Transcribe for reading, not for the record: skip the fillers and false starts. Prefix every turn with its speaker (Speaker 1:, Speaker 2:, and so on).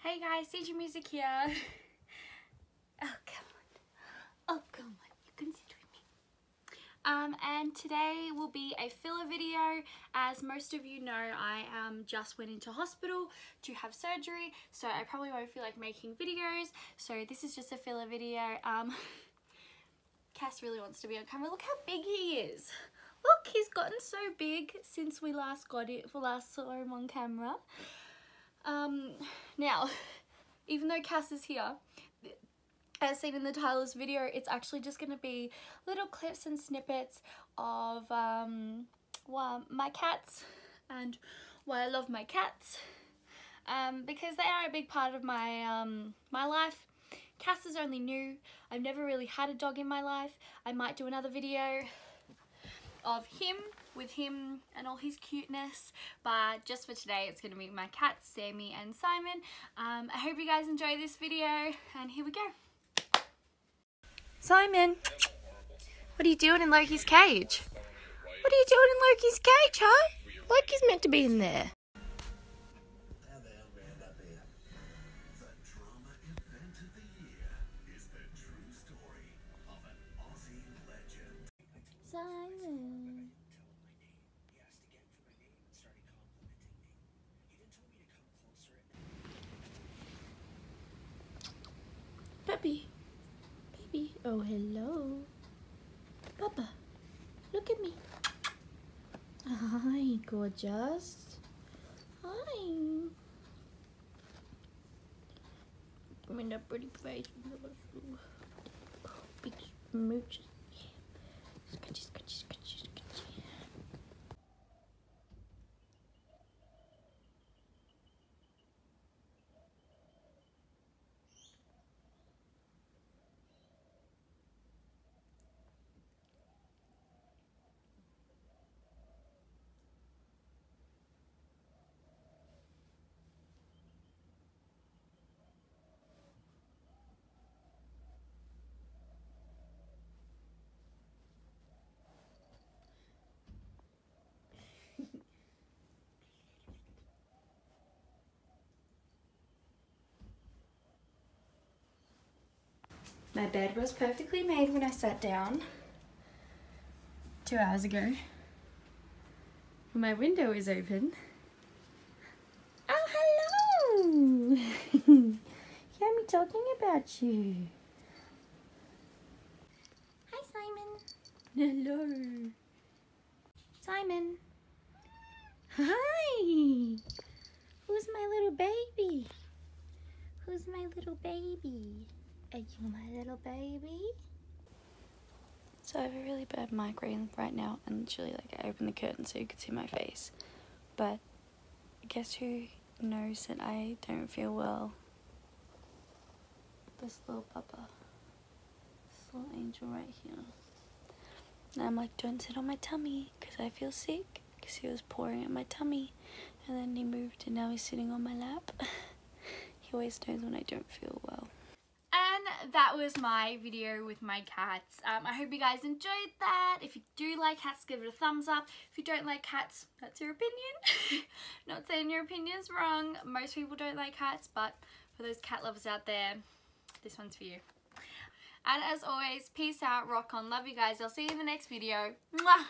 Speaker 1: Hey guys, CJ Music here. Oh come on. Oh come on, you can sit with me. And today will be a filler video. As most of you know, I just went into hospital to have surgery, so I probably won't feel like making videos. So this is just a filler video. Cass really wants to be on camera. Look how big he is. Look, he's gotten so big since we last saw him on camera. Now, even though Cass is here, as seen in the title of this video, it's actually just going to be little clips and snippets of my cats and why I love my cats, because they are a big part of my my life. Cass is only new. I've never really had a dog in my life. I might do another video of him, with him and all his cuteness, but just for today it's going to be my cats, Sammy and Simon. I hope you guys enjoy this video, and here we go. Simon, what are you doing in Loki's cage? What are you doing in Loki's cage, huh? Loki's meant to be in there. Simon. Puppy. Baby. Oh, hello. Papa, look at me. Hi, gorgeous. Hi. Give me that pretty face. Big smooches. Scratchy, scratchy, scratchy, scratchy. My bed was perfectly made when I sat down 2 hours ago. My window is open. Oh, hello! Hear me talking about you. Hi, Simon. Hello. Simon. Hi! Who's my little baby? Who's my little baby? Are you my little baby? So I have a really bad migraine right now, and literally, like, I opened the curtain so you could see my face. But guess who knows that I don't feel well? This little papa. This little angel right here. And I'm like, don't sit on my tummy, because I feel sick. Because he was pouring at my tummy. And then he moved, and now he's sitting on my lap. He always knows when I don't feel well. And that was my video with my cats. I hope you guys enjoyed that. If you do like cats, give it a thumbs up. If you don't like cats, that's your opinion. Not saying your opinion's wrong. Most people don't like cats, but for those cat lovers out there, this one's for you. And as always, peace out, rock on, love you guys. I'll see you in the next video. Mwah!